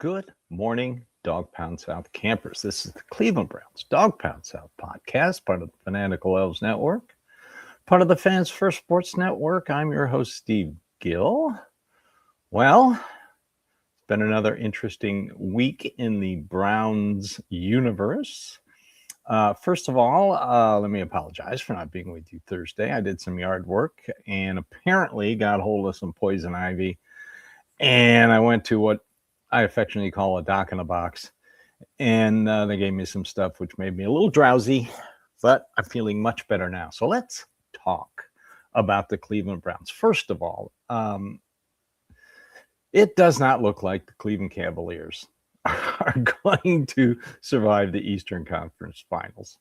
Good morning, Dawgpound South campers. This is the Cleveland Browns Dawgpound South podcast, part of the Fanatical Elves Network, part of the Fans First Sports Network. I'm your host, Steve Gill. Well, it's been another interesting week in the Browns universe. First of all, let me apologize for not being with you Thursday. I did some yard work and apparently got hold of some poison ivy. And I went to what I affectionately call a doc in a box. And they gave me some stuff which made me a little drowsy, but I'm feeling much better now. So let's talk about the Cleveland Browns. First of all, it does not look like the Cleveland Cavaliers are going to survive the Eastern Conference Finals.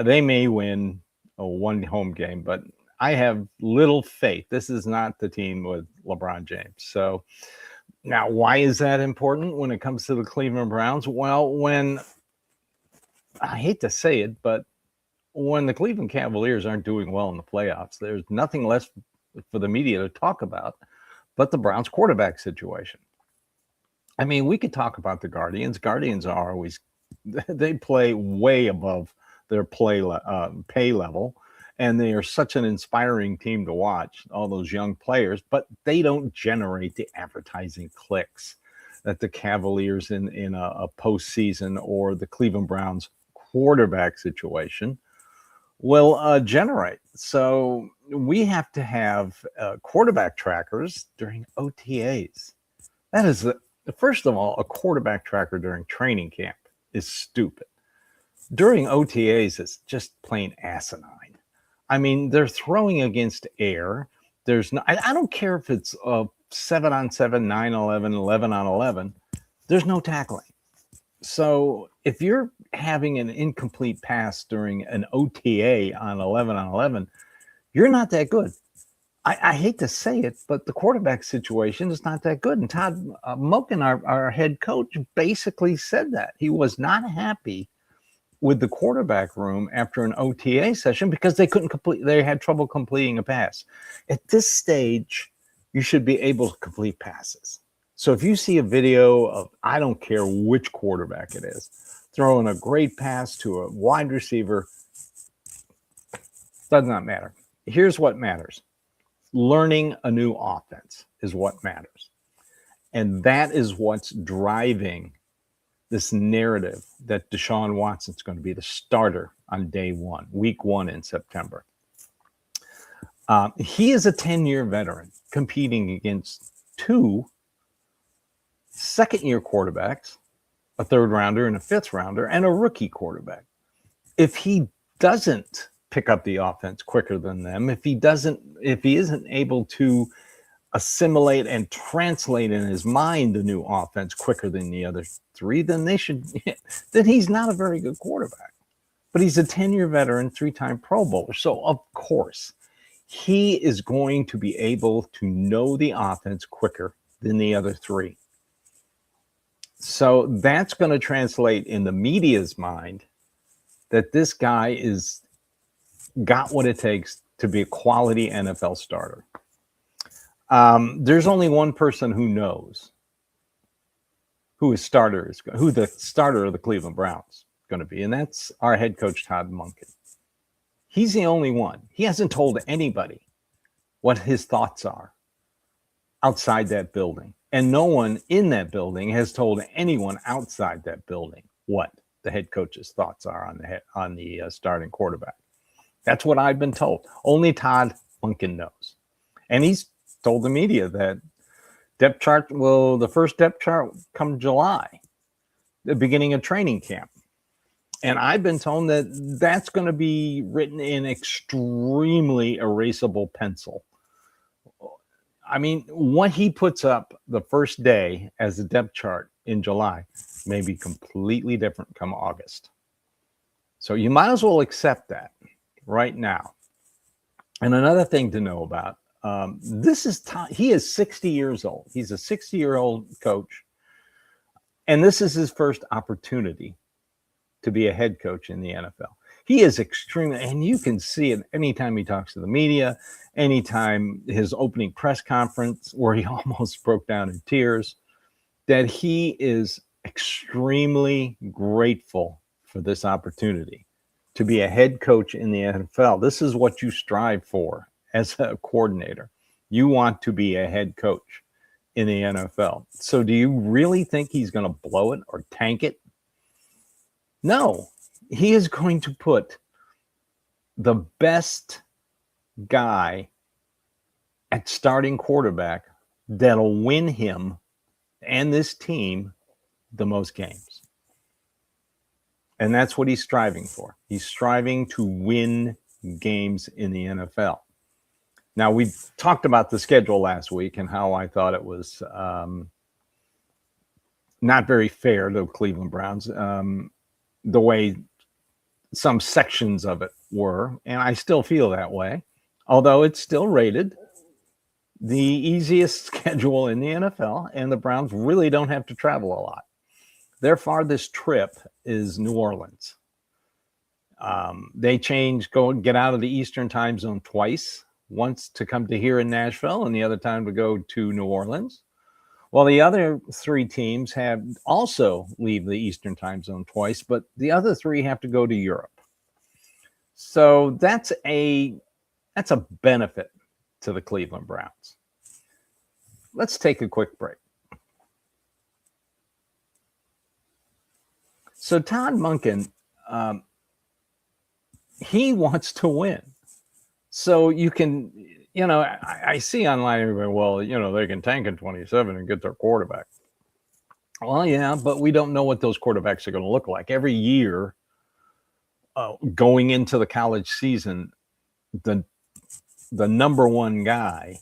They may win one home game, but I have little faith. This is not the team with LeBron James. So now, why is that important when it comes to the Cleveland Browns? Well, I hate to say it, but when the Cleveland Cavaliers aren't doing well in the playoffs, there's nothing less for the media to talk about but the Browns quarterback situation. I mean, we could talk about the Guardians. Guardians are always, they play way above their pay level. And they are such an inspiring team to watch, all those young players, but they don't generate the advertising clicks that the Cavaliers in a postseason or the Cleveland Browns quarterback situation will generate. So we have to have quarterback trackers during OTAs. That is, first of all, a quarterback tracker during training camp is stupid. During OTAs, it's just plain asinine. I mean, they're throwing against air. There's no, I don't care if it's 7-on-7, 9-11, 11-on-11. There's no tackling. So if you're having an incomplete pass during an OTA on 11-on-11, you're not that good. I hate to say it, but the quarterback situation is not that good. And Todd Monken, our head coach, basically said that. He was not happy with the quarterback room after an OTA session because they had trouble completing a pass. At this stage, you should be able to complete passes. So if you see a video of, I don't care which quarterback it is, throwing a great pass to a wide receiver, does not matter. Here's what matters. Learning a new offense is what matters. And that is what's driving this narrative that Deshaun Watson's going to be the starter on day one, week 1 in September. He is a 10-year veteran competing against 2 second-year quarterbacks, a third-rounder and a fifth-rounder, and a rookie quarterback. If he doesn't pick up the offense quicker than them, if he isn't able to assimilate and translate in his mind the new offense quicker than the other 3, then he's not a very good quarterback. But he's a 10-year veteran, 3-time Pro Bowler. So, of course, he is going to be able to know the offense quicker than the other 3. So that's going to translate in the media's mind that this guy is got what it takes to be a quality NFL starter. There's only one person who knows who the starter of the Cleveland Browns is going to be, and that's our head coach, Todd Monken. He's the only one. He hasn't told anybody what his thoughts are outside that building, and no one in that building has told anyone outside that building what the head coach's thoughts are on the starting quarterback. That's what I've been told. Only Todd Monken knows, and he's told the media that the first depth chart come July, the beginning of training camp. And I've been told that that's going to be written in extremely erasable pencil. I mean, what he puts up the first day as a depth chart in July may be completely different come August. So you might as well accept that right now. And another thing to know about, he is 60 years old. He's a 60-year-old coach. And this is his first opportunity to be a head coach in the NFL. He is extremely, and you can see it anytime he talks to the media, anytime his opening press conference where he almost broke down in tears. that he is extremely grateful for this opportunity to be a head coach in the NFL. This is what you strive for as a coordinator. You want to be a head coach in the NFL. So do you really think he's going to blow it or tank it? No, he is going to put the best guy at starting quarterback that'll win him and this team the most games. And that's what he's striving for. He's striving to win games in the NFL. Now, we talked about the schedule last week and how I thought it was not very fair to the Cleveland Browns, the way some sections of it were. And I still feel that way, although it's still rated the easiest schedule in the NFL, and the Browns really don't have to travel a lot. Their farthest trip is New Orleans. They get out of the Eastern time zone twice, once to come to here in Nashville and the other time to go to New Orleans. Well, the other three teams have also leave the Eastern time zone twice, but the other three have to go to Europe. So that's a benefit to the Cleveland Browns. Let's take a quick break. So Todd Monken, he wants to win. So you can, I see online everybody, well, they can tank in 27 and get their quarterback. Well, yeah, but we don't know what those quarterbacks are going to look like. Every year going into the college season, the number one guy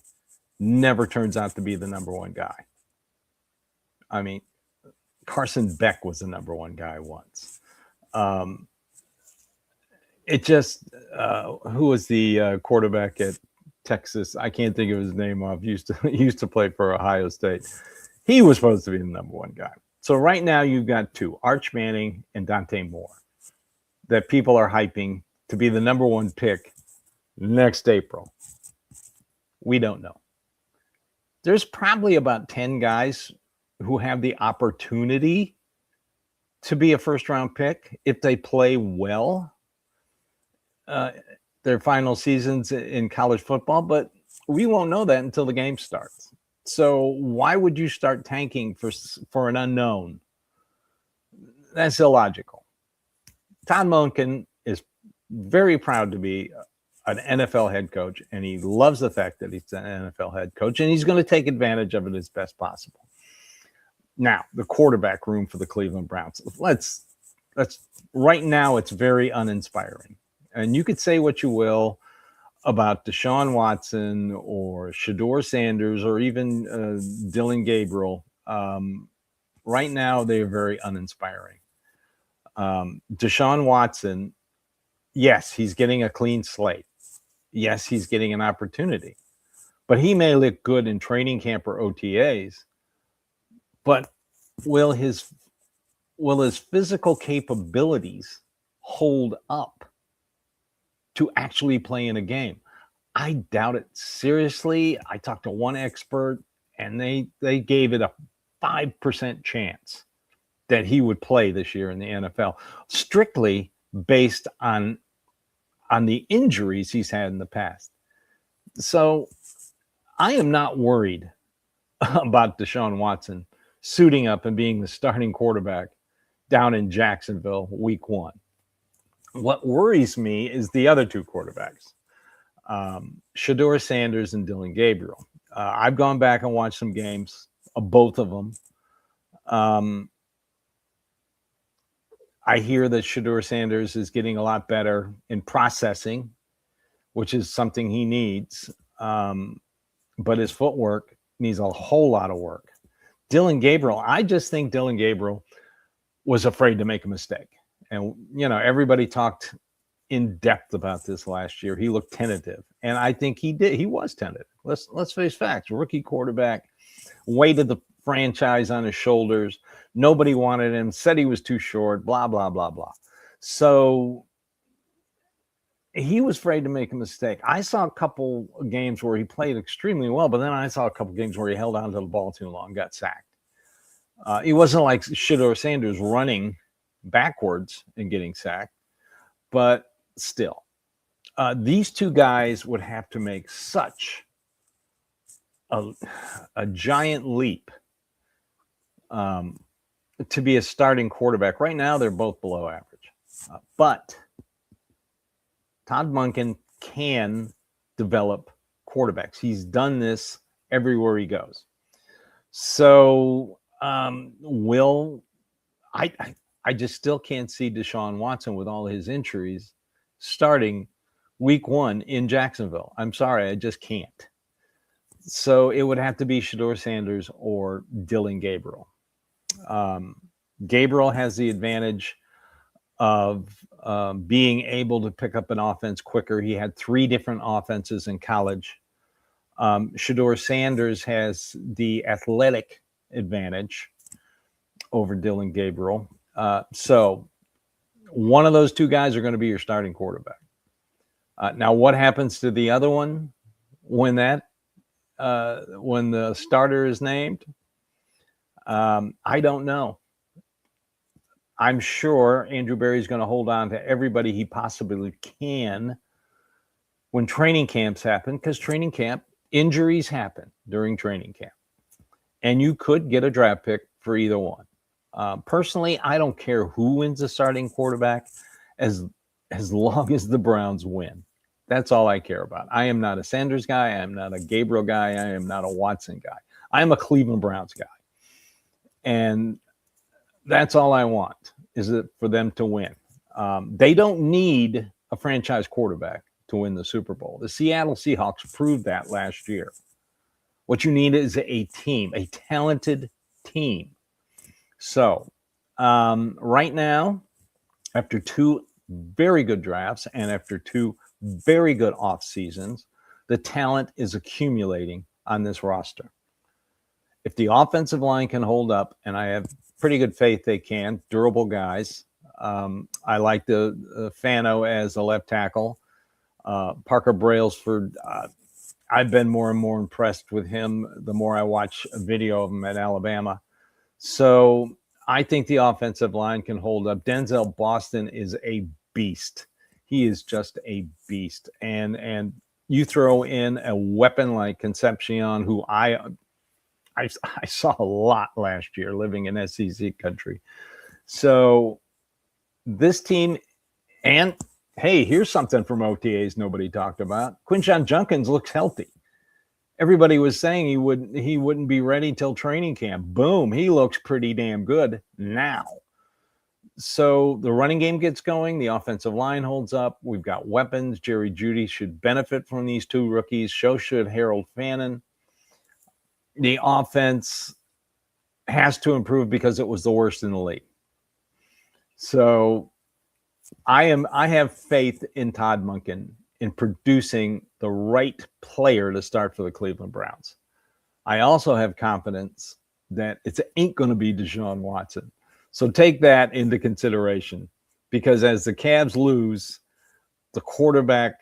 never turns out to be the number one guy. I mean, Carson Beck was the number one guy once. Who was the quarterback at Texas? I can't think of his name off. Used to play for Ohio State. He was supposed to be the number one guy. So right now you've got two, Arch Manning and Dante Moore, that people are hyping to be the number one pick next April. We don't know. There's probably about 10 guys who have the opportunity to be a first-round pick if they play well their final seasons in college football, but we won't know that until the game starts. So why would you start tanking for an unknown? That's illogical. Todd Monken is very proud to be an NFL head coach, and he loves the fact that he's an NFL head coach, and he's going to take advantage of it as best possible. Now, the quarterback room for the Cleveland Browns. Let's right now, it's very uninspiring. And you could say what you will about Deshaun Watson or Shedeur Sanders or even Dillon Gabriel. Right now, they are very uninspiring. Deshaun Watson, yes, he's getting a clean slate. Yes, he's getting an opportunity. But he may look good in training camp or OTAs. But will his physical capabilities hold up to actually play in a game? I doubt it seriously. I talked to one expert, and they gave it a 5% chance that he would play this year in the NFL, strictly based on the injuries he's had in the past. So I am not worried about Deshaun Watson suiting up and being the starting quarterback down in Jacksonville week 1. What worries me is the other two quarterbacks, Shedeur Sanders and Dillon Gabriel. I've gone back and watched some games of both of them. I hear that Shedeur Sanders is getting a lot better in processing, which is something he needs. But his footwork needs a whole lot of work. Dillon Gabriel, I just think Dillon Gabriel was afraid to make a mistake. And, everybody talked in depth about this last year. He looked tentative. And I think he did. He was tentative. Let's face facts. Rookie quarterback, weight of the franchise on his shoulders. Nobody wanted him, said he was too short, blah, blah, blah, blah. So he was afraid to make a mistake. I saw a couple of games where he played extremely well, but then I saw a couple of games where he held on to the ball too long, got sacked. It wasn't like Shedeur Sanders running backwards and getting sacked, but still, these two guys would have to make such a giant leap to be a starting quarterback. Right now, they're both below average. But Todd Monken can develop quarterbacks. He's done this everywhere he goes. So I just still can't see Deshaun Watson with all his injuries starting week 1 in Jacksonville. I'm sorry, I just can't. So it would have to be Shedeur Sanders or Dillon Gabriel. Gabriel has the advantage of being able to pick up an offense quicker. He had 3 different offenses in college. Shedeur Sanders has the athletic advantage over Dillon Gabriel. So one of those two guys are going to be your starting quarterback. Now, what happens to the other one when the starter is named? I don't know. I'm sure Andrew Berry's going to hold on to everybody he possibly can when training camps happen, because injuries happen during training camp. And you could get a draft pick for either one. Personally, I don't care who wins the starting quarterback as long as the Browns win. That's all I care about. I am not a Sanders guy. I am not a Gabriel guy. I am not a Watson guy. I am a Cleveland Browns guy. And that's all I want, is it for them to win. They don't need a franchise quarterback to win the Super Bowl. The Seattle Seahawks proved that last year. What you need is a team, a talented team. So right now, after 2 very good drafts and after 2 very good off seasons, the talent is accumulating on this roster. If the offensive line can hold up, and I have pretty good faith they can, durable guys. I like the Fano as a left tackle. Parker Brailsford, I've been more and more impressed with him the more I watch a video of him at Alabama. So I think the offensive line can hold up. Denzel Boston is a beast. He is just a beast. And you throw in a weapon like Concepcion, who I saw a lot last year living in SEC country. So this team, and hey, here's something from OTAs nobody talked about. Quinshon Judkins looks healthy. Everybody was saying he wouldn't be ready till training camp. Boom, he looks pretty damn good now. So the running game gets going. The offensive line holds up. We've got weapons. Jerry Jeudy should benefit from these 2 rookies. So should Harold Fannin. The offense has to improve because it was the worst in the league. So I have faith in Todd Monken in producing the right player to start for the Cleveland Browns. I also have confidence that it ain't going to be Deshaun Watson. So take that into consideration, because as the Cavs lose, the quarterback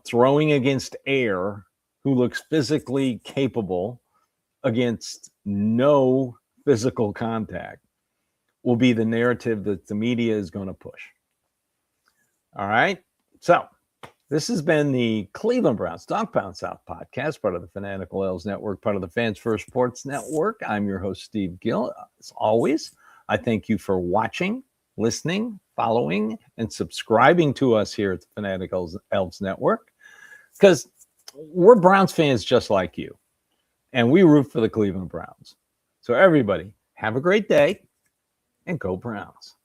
throwing against air, who looks physically capable against no physical contact, will be the narrative that the media is going to push. All right. So this has been the Cleveland Browns Dawgpound South podcast, part of the Fanatical Elves Network, part of the Fans First Sports Network. I'm your host, Steve Gill. As always, I thank you for watching, listening, following, and subscribing to us here at the Fanatical Elves Network, because we're Browns fans just like you, and we root for the Cleveland Browns. So everybody, have a great day, and go Browns.